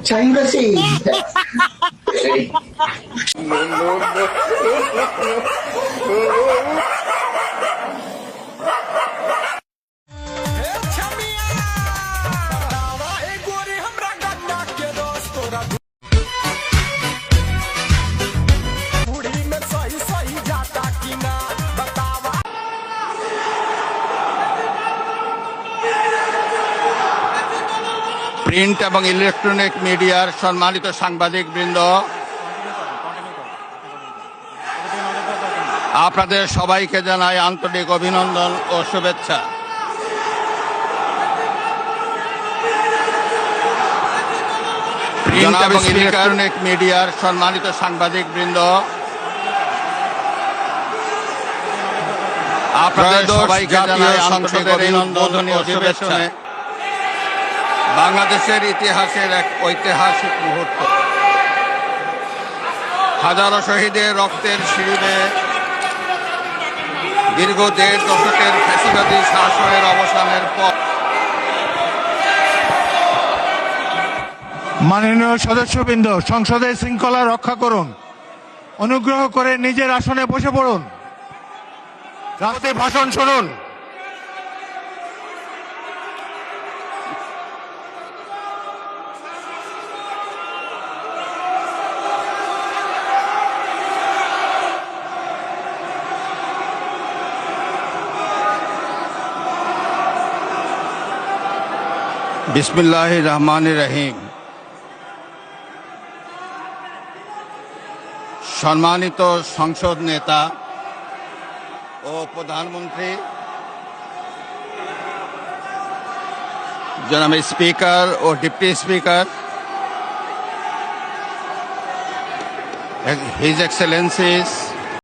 China says. Print এবং electronic মিডিয়ার সম্মানিত সাংবাদিক বৃন্দ, আপনাদের সবাইকে জানাই আন্তরিক অভিনন্দন ও শুভেচ্ছা। প্রিন্ট এবং ইলেকট্রনিক মিডিয়ার সম্মানিত সাংবাদিক বৃন্দ, আপনাদের সবাইকে জানাই আন্তরিক অভিনন্দন ও শুভেচ্ছা। বাংলাদেশের ইতিহাসের এক ঐতিহাসিক মুহূর্ত। হাজারো শহীদের রক্তের সিঁড়িতে দীর্ঘ ১.৫ দশকের ফ্যাসিবাদী শাসনের অবসানের পর মাননীয় সদস্যবৃন্দ, সংসদের শৃঙ্খলা রক্ষা করুন। অনুগ্রহ করে নিজের আসনে বসে পড়ুন। রাষ্ট্রের ভাষণ শুনুন। বিসমিল্লাহির রহমানির রহিম। সম্মানিত সংসদ নেতা ও প্রধানমন্ত্রী, জনাব স্পিকার ও ডিপ্টি স্পিকার, হিজ এক্সেলেন্সিস